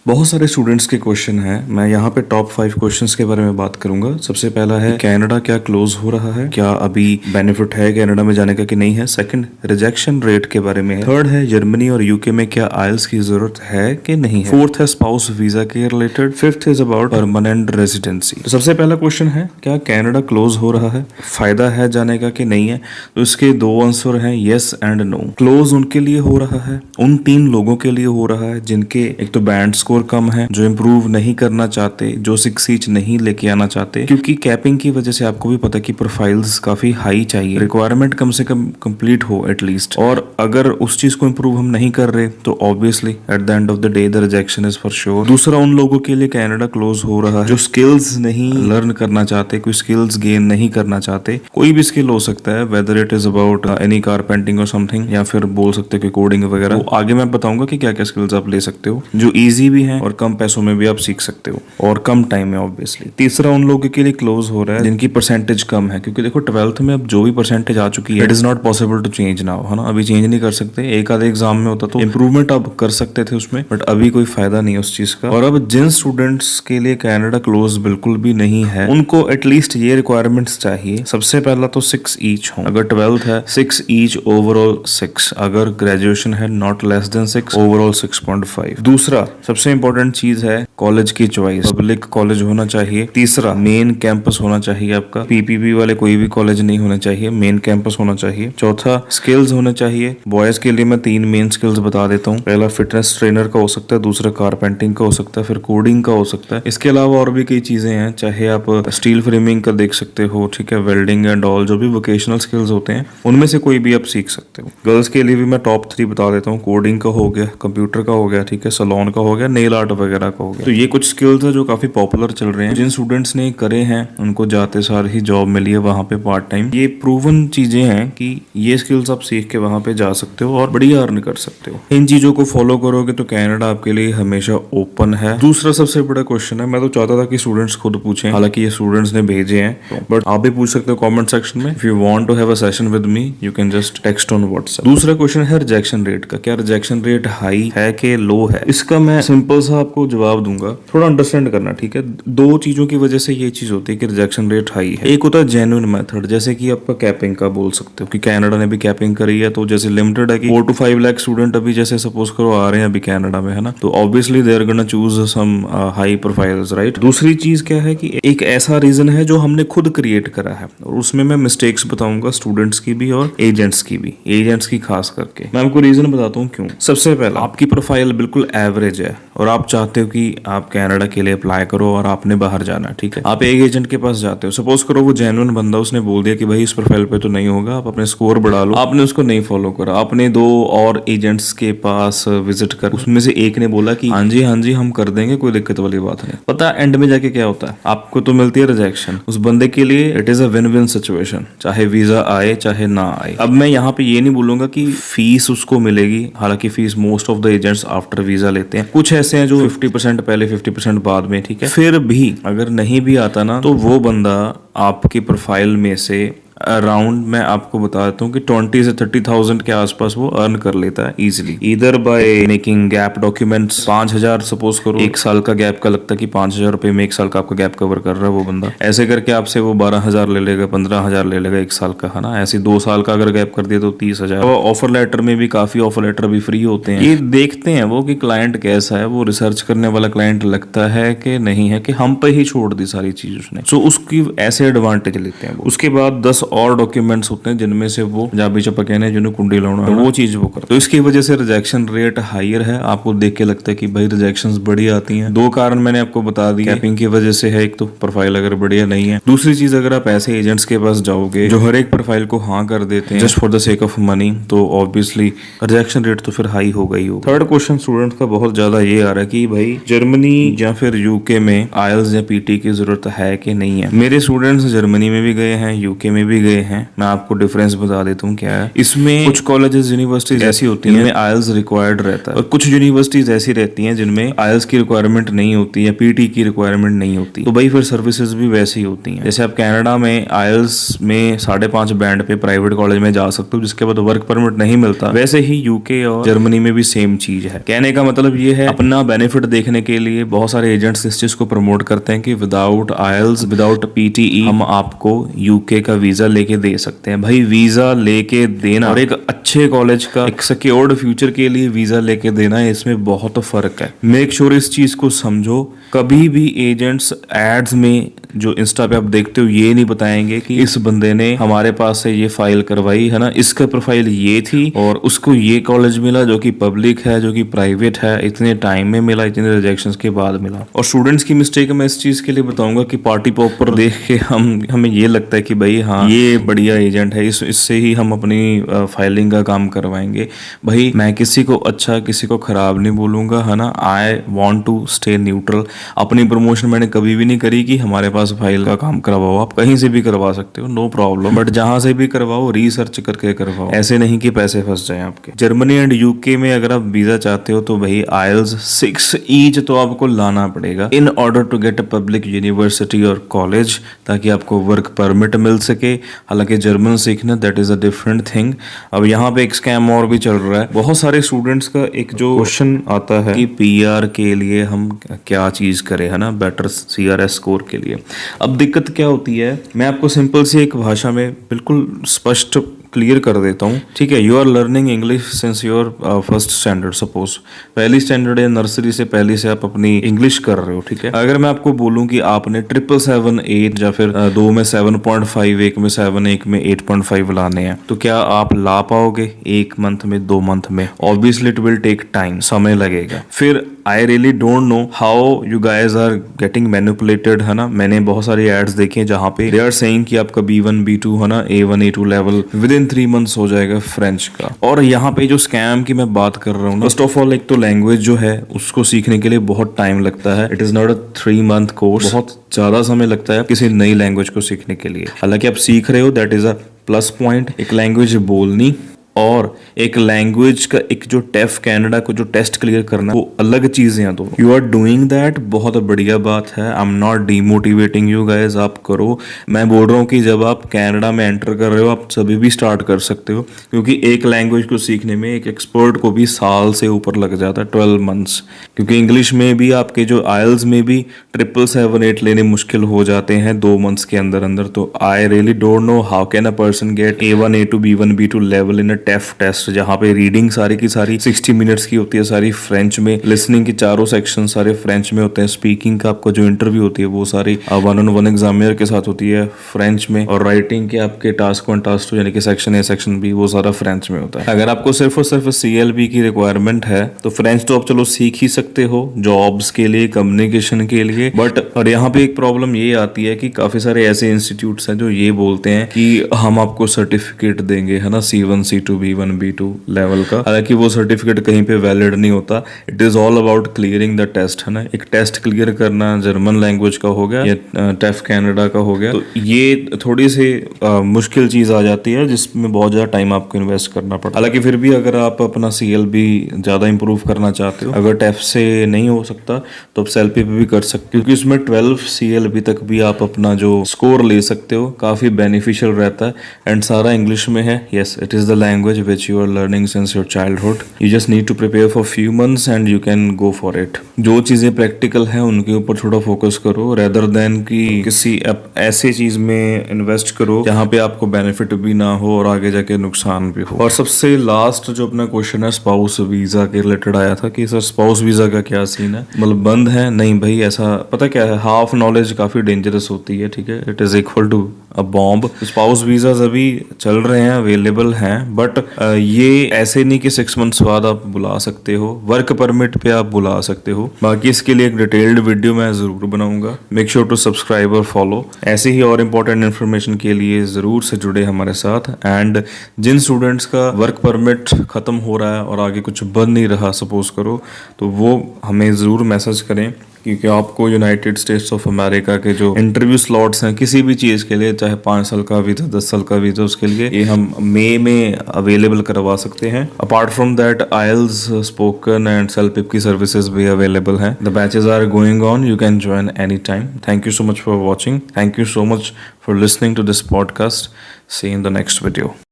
बहुत सारे स्टूडेंट्स के क्वेश्चन हैं। मैं यहाँ पे टॉप 5 क्वेश्चंस के बारे में बात करूंगा। सबसे पहला है कनाडा क्या क्लोज हो रहा है, क्या अभी बेनिफिट है कनाडा में जाने का कि नहीं है। सेकंड, रिजेक्शन रेट के बारे में है। थर्ड है जर्मनी और यूके में क्या आइल्स की जरूरत है कि नहीं है। फोर्थ है स्पाउस वीजा के related. Fifth is about permanent residency. तो सबसे पहला क्वेश्चन है क्या कनाडा क्लोज हो रहा है, फायदा है जाने का कि नहीं है। तो इसके दो आंसर हैं, येस एंड नो। क्लोज उनके लिए हो रहा है, उन 3 लोगों के लिए हो रहा है जिनके एक तो बैंड स्कोर कम है, जो इम्प्रूव नहीं करना चाहते, जो 6 ईच नहीं लेके आना चाहते, क्योंकि कैपिंग की वजह से आपको भी पता कि प्रोफाइल्स काफी हाई चाहिए, रिक्वायरमेंट कम से कम कंप्लीट हो एटलीस्ट। और अगर उस चीज को इम्प्रूव हम नहीं कर रहे तो obviously at the end of the day the rejection is for sure. दूसरा, उन लोगों के लिए कनाडा क्लोज हो रहा है जो स्किल्स नहीं लर्न करना चाहते, कोई स्किल्स गेन नहीं करना चाहते। कोई भी स्किल हो सकता है, whether it is about any carpentry और समथिंग, या फिर बोल सकते हो कि कोडिंग वगैरह। वो आगे मैं बताऊंगा कि क्या क्या स्किल्स आप ले सकते हो जो इजी भी हैं और कम पैसों में भी आप सीख सकते हो और कम टाइम में ऑब्वियसली। तीसरा, उन लोगों के लिए क्लोज हो रहा है जिनकी परसेंटेज कम है, क्योंकि देखो 12th में अब जो भी परसेंटेज आ चुकी है it is not possible to change now, है ना। अभी चेंज नहीं कर सकते। एक आधे एग्जाम में होता तो इंप्रूवमेंट अब कर सकते थे उसमें, बट अभी कोई फायदा नहीं है उस चीज का। और अब जिन स्टूडेंट्स के लिए कनाडा क्लोज बिल्कुल भी नहीं है उनको एटलीस्ट ये रिक्वायरमेंट्स चाहिए। सबसे पहला तो 6 ईच हो, अगर 12th है 6 ईच ओवरऑल 6, अगर ग्रेजुएशन है नॉट लेस देन 6 ओवरऑल 6.5। दूसरा सबसे इंपॉर्टेंट चीज है कॉलेज की चॉइस, पब्लिक कॉलेज होना चाहिए। तीसरा, मेन कैंपस होना चाहिए आपका, पीपीपी वाले कोई भी कॉलेज नहीं होने चाहिए, मेन कैंपस होना चाहिए। चौथा, स्किल्स होने चाहिए। बॉयज के लिए मैं 3 मेन स्किल्स बता देता हूँ। पहला फिटनेस ट्रेनर का हो सकता है, दूसरा कारपेंटिंग का हो सकता है, फिर कोडिंग का हो सकता है। इसके अलावा और भी कई चीजें हैं, चाहे आप स्टील फ्रेमिंग का देख सकते हो, ठीक है, वेल्डिंग एंड ऑल, जो भी वोकेशनल स्किल्स होते हैं उनमें से कोई भी आप सीख सकते हो। गर्ल्स के लिए भी मैं टॉप 3 बता देता हूँ। कोडिंग का हो गया, कंप्यूटर का हो गया, ठीक है, सलोन का हो गया, नेल आर्ट वगैरह का हो गया। तो ये कुछ स्किल्स है जो काफी पॉपुलर चल रहे हैं। जिन स्टूडेंट्स ने करे हैं उनको जाते सार ही जॉब मिली है वहां पे पार्ट टाइम। ये प्रूवन चीजें हैं कि ये स्किल्स आप सीख के वहां पे जा सकते हो और बढ़िया अर्न कर सकते हो। इन चीजों को फॉलो करोगे तो कनाडा आपके लिए हमेशा ओपन है। दूसरा सबसे बड़ा क्वेश्चन है, मैं तो चाहता था कि स्टूडेंट्स खुद पूछें, हालांकि ये स्टूडेंट्स ने भेजे हैं, बट आप भी पूछ सकते हो कॉमेंट सेक्शन में। If you want to have a session with me you can just text on WhatsApp. दूसरा क्वेश्चन है रिजेक्शन रेट का। क्या रिजेक्शन रेट हाई है कि लो है? इसका मैं सिंपल सा आपको जवाब दूंगा, थोड़ा अंडरस्टैंड करना, ठीक है। 2 चीजों की वजह से ये चीज होती है कि रिजेक्शन रेट हाई है। एक होता है जेन्युइन मेथड, जैसे कि आपका कैपिंग का बोल सकते हो कि कनाडा ने भी कैपिंग करी है, तो जैसे लिमिटेड है कि 4 to 5 लाख स्टूडेंट अभी जैसे सपोज करो आ रहे हैं अभी कनाडा में, है ना, तो obviously they are gonna choose some high profiles, right. दूसरी चीज क्या है कि एक ऐसा रीजन है जो हमने खुद क्रिएट करा है, और उसमें मैं मिस्टेक्स बताऊंगा स्टूडेंट्स की भी और एजेंट्स की भी, एजेंट्स की खास करके। मैं आपको रीजन बताता हूँ क्यों। सबसे पहला, आपकी प्रोफाइल बिल्कुल एवरेज है और आप चाहते हो कि आप कनाडा के लिए अप्लाई करो और आपने बाहर जाना, ठीक है। आप एक एजेंट के पास जाते हो, सपोज करो वो जेन्युइन बंदा, उसने बोल दिया कि भाई इस प्रोफाइल पे तो नहीं होगा, आप अपने स्कोर बढ़ा लो। आपने उसको नहीं फॉलो करा, आपने 2 और एजेंट्स के पास विजिट कर, उसमें से एक ने बोला कि हाँ जी हम कर देंगे, कोई दिक्कत वाली बात नहीं। पता एंड में जाके क्या होता है, आपको तो मिलती है रिजेक्शन। उस बंदे के लिए it is a win win situation, चाहे वीजा आए चाहे ना आए। अब मैं यहाँ पे ये नहीं बोलूंगा कि फीस उसको मिलेगी, हालांकि fees most of the agents after visa लेते हैं। कुछ ऐसे हैं जो 50% पहले 50% बाद में, ठीक है। फिर भी अगर नहीं भी आता ना तो वो बंदा आपकी प्रोफाइल में से अराउंड, मैं आपको बता देता हूँ कि 20 से 30,000 के आसपास वो अर्न कर लेता है इजीली, इधर by making gap documents. 5,000 suppose करो, 1 साल का गैप का लगता है कि 5,000 रुपए में 1 साल का आपका गैप कवर कर रहा है वो बंदा। ऐसे करके आपसे वो 12,000 ले लेगा, 15,000 ले लेगा 1 साल का, है ना। ऐसे 2 साल का अगर गैप कर दिया तो 30,000। और ऑफर लेटर में भी काफी ऑफर लेटर भी फ्री होते हैं। ये देखते हैं वो कि क्लाइंट कैसा है, वो रिसर्च करने वाला क्लाइंट लगता है कि नहीं है, कि हम पे ही छोड़ दी सारी चीज उसने, सो उसकी ऐसे एडवांटेज लेते हैं वो। उसके बाद 10 और डॉक्यूमेंट्स होते हैं जिनमें से वो पंजाबी चप्पा कहने जिन्हें कुंडी लाना है, वो चीज वो करते। तो इसकी वजह से रिजेक्शन रेट हायर है। आपको देख के लगता है कि भाई रिजेक्शंस बढ़िया आती हैं। 2 कारण मैंने आपको बता दिए, कैपिंग की वजह से है, एक तो प्रोफाइल अगर बढ़िया नहीं है, दूसरी चीज अगर आप ऐसे एजेंट्स के पास जाओगे जो हर एक प्रोफाइल को हाँ कर देते हैं just for the sake of money, तो ऑब्वियसली रिजेक्शन रेट तो फिर हाई होगा ही होगा। थर्ड क्वेश्चन स्टूडेंट का बहुत ज्यादा ये आ रहा है कि भाई जर्मनी या फिर यूके में आइल्स या पीटी की जरूरत है कि नहीं है। मेरे स्टूडेंट्स जर्मनी में भी गए हैं, यूके में भी भी गए हैं। मैं आपको डिफरेंस बता देता हूँ क्या है इसमें। कुछ कॉलेजेस यूनिवर्सिटीज ऐसी होती हैं जिनमें आइल्स रिक्वायर्ड रहता है, और कुछ यूनिवर्सिटीज ऐसी रहती हैं जिनमें आइल्स की रिक्वायरमेंट नहीं होती है, पीटी की रिक्वायरमेंट नहीं होती। तो भाई फिर सर्विसेज भी वैसी होती हैं। जैसे आप कनाडा में आइल्स में 5.5 बैंड पे प्राइवेट कॉलेज में जा सकते हो, जिसके बाद वर्क परमिट नहीं मिलता। वैसे ही यूके और जर्मनी में भी सेम चीज है। कहने का मतलब ये है, अपना बेनिफिट देखने के लिए बहुत सारे एजेंट्स इस चीज को प्रमोट करते हैं कि विदाउट आइल्स, विदाउट पीटीई हम आपको यूके का वीजा लेके दे सकते हैं। भाई वीजा लेके देना और एक अच्छे कॉलेज का एक सिक्योर्ड फ्यूचर के लिए वीजा लेके देना, इसमें बहुत फर्क है। मेक श्योर इस चीज को समझो। कभी भी एजेंट्स एड्स में जो इंस्टा पे आप देखते हो ये नहीं बताएंगे कि इस बंदे ने हमारे पास से ये फाइल करवाई है ना, इसका प्रोफाइल ये थी और उसको ये कॉलेज मिला जो कि पब्लिक है, जो कि प्राइवेट है, इतने टाइम में मिला, इतने रिजेक्शंस के बाद मिला। और स्टूडेंट्स की मिस्टेक मैं इस चीज के लिए बताऊंगा कि पार्टी पॉपर देख के हमें ये लगता है कि भाई हाँ ये बढ़िया एजेंट है, इससे ही हम अपनी फाइलिंग का काम करवाएंगे। भाई मैं किसी को अच्छा किसी को खराब नहीं बोलूंगा, है ना। I want to stay neutral. अपनी प्रमोशन मैंने कभी भी नहीं करी कि हमारे पास फाइल का काम करवाओ। आप कहीं से भी करवा सकते हो, नो प्रॉब्लम, बट जहां से भी करवाओ रिसर्च करके करवाओ, ऐसे नहीं कि पैसे फंस जाए आपके। जर्मनी एंड यूके में अगर आप वीजा चाहते हो तो भाई आइल्स 6 ईच तो आपको लाना पड़ेगा in order to get a public university और कॉलेज, ताकि आपको वर्क परमिट मिल सके। हालांकि जर्मन सीखना that is a different thing. अब यहाँ पे एक स्कैम और भी चल रहा है। बहुत सारे स्टूडेंट्स का एक जो क्वेश्चन आता है कि पीआर के लिए हम क्या चीज करें, है ना, बेटर सीआरएस स्कोर के लिए। अब दिक्कत क्या होती है, मैं आपको सिंपल सी एक भाषा में बिल्कुल स्पष्ट क्लियर कर देता हूँ, ठीक है। You are learning English since your first standard. Suppose पहली स्टैंडर्ड या नर्सरी से पहले से आप अपनी इंग्लिश कर रहे हो, ठीक है। अगर मैं आपको बोलूँ कि आपने 777 या फिर 2 में 7.5, 1 में 7, 1 में 8.5 लाने हैं, तो क्या आप ला पाओगे 1 मंथ में, 2 मंथ में? Obviously it will take time, समय लगेगा। फिर I really don't know how you guys are getting manipulated, है ना। मैंने बहुत सारी एड्स देखी हैं जहाँ पे दे आर सेइंग कि आपका B1 B2 है ना, A1 A2 level with in 3 months हो जाएगा फ्रेंच का। और यहाँ पे जो स्कैम की मैं बात कर रहा हूँ, फर्स्ट ऑफ ऑल एक तो लैंग्वेज जो है उसको सीखने के लिए बहुत टाइम लगता है। It is not a 3 month course, बहुत ज्यादा समय लगता है किसी नई लैंग्वेज को सीखने के लिए। हालांकि आप सीख रहे हो, that is a plus point. एक लैंग्वेज बोलनी और एक लैंग्वेज का एक जो टेफ कनाडा को जो टेस्ट क्लियर करना, वो अलग चीजें हैं। तो यू आर डूइंग दैट, बहुत बढ़िया बात है। I am not demotivating you guys, आप करो। मैं बोल रहा हूँ कि जब आप कनाडा में एंटर कर रहे हो आप सभी भी स्टार्ट कर सकते हो, क्योंकि एक लैंग्वेज को सीखने में एक एक्सपर्ट को भी साल से ऊपर लग जाता है, 12 मंथ्स। क्योंकि इंग्लिश में भी आपके जो आइल्स में भी 777 लेने मुश्किल हो जाते हैं 2 मंथ्स के अंदर अंदर। तो I really don't know how can a person get A1 A2 B1 B2 level in a TEF test, जहाँ पे रीडिंग सारी की सारी 60 मिनट्स की होती है, सारी फ्रेंच में। लिसनिंग के चारों सेक्शन सारे फ्रेंच में होते हैं। स्पीकिंग का आपको जो इंटरव्यू होती है वो सारी 1-on-1 एग्जामिनर के साथ होती है फ्रेंच में। और राइटिंग के आपके टास्क 1 टास्क 2 यानी कि सेक्शन ए सेक्शन बी, वो सारा फ्रेंच में होता है। अगर आपको सिर्फ और सिर्फ CLB की रिक्वायरमेंट है तो फ्रेंच तो आप चलो सीख ही सकते हो जॉब्स के लिए, कम्युनिकेशन के लिए। बट और यहाँ पे एक प्रॉब्लम ये आती है कि काफी सारे ऐसे इंस्टीट्यूट्स हैं जो ये बोलते हैं कि हम आपको सर्टिफिकेट देंगे, है ना, C1 C2 B1 B2 level का। हालांकि वो सर्टिफिकेट कहीं पे वैलिड नहीं होता। It is all about clearing the test, है ना। एक टेस्ट क्लियर करना जर्मन लैंग्वेज का हो गया या टेफ कनाडा का हो गया, तो ये थोड़ी सी मुश्किल चीज आ जाती है जिसमें बहुत ज्यादा टाइम आपको इन्वेस्ट करना पड़ता है। हालांकि फिर भी अगर आप अपना CLB ज्यादा इंप्रूव करना चाहते हो, अगर टेफ से नहीं हो सकता तो आप सेल्फी पे भी कर सकते हो, क्योंकि उसमें 12 CLB तक भी आप अपना जो स्कोर ले सकते हो। काफी बेनिफिशियल रहता है एंड सारा इंग्लिश में है। Yes, it is the language which you are learning since your childhood. You just need to prepare for few months and you can go for it. जो चीजें प्रैक्टिकल हैं उनके ऊपर थोड़ा फोकस करो, rather than कि किसी ऐसे चीज में इन्वेस्ट करो जहाँ पे आपको बेनिफिट भी ना हो और आगे जाके नुकसान भी हो। और सबसे लास्ट जो अपना क्वेश्चन है स्पाउस वीजा के रिलेटेड आया था कि सर स्पाउस वीजा का क्या सीन है, मतलब बंद है? नहीं भाई, ऐसा पता क्या है, हाफ नॉलेज काफी डेंजरस होती है, ठीक है। It is equal to a bomb. Spouse visa अभी चल रहे हैं, अवेलेबल हैं, बट ये ऐसे नहीं कि 6 मंथ्स बाद आप बुला सकते हो। वर्क परमिट पे आप बुला सकते हो। बाकी इसके लिए एक डिटेल्ड वीडियो मैं जरूर बनाऊंगा। मेक श्योर टू सब्सक्राइब और फॉलो। ऐसे ही और इम्पोर्टेंट इन्फॉर्मेशन के लिए जरूर से जुड़े हमारे साथ। एंड जिन स्टूडेंट्स का वर्क परमिट खत्म हो रहा है और आगे कुछ बन नहीं रहा सपोज करो, तो वो हमें जरूर मैसेज करें क्योंकि आपको यूनाइटेड स्टेट्स ऑफ अमेरिका के जो इंटरव्यू स्लॉट्स हैं किसी भी चीज़ के लिए, चाहे 5 साल का वीज़ा 10 साल का वीज़ा, उसके लिए ये हम मई में अवेलेबल करवा सकते हैं। Apart from that IELTS, spoken and self-prep की सर्विसेज भी अवेलेबल हैं। The batches are going on, you can join any time. Thank you so much for watching, thank you so much for listening to this podcast. See you in the next video.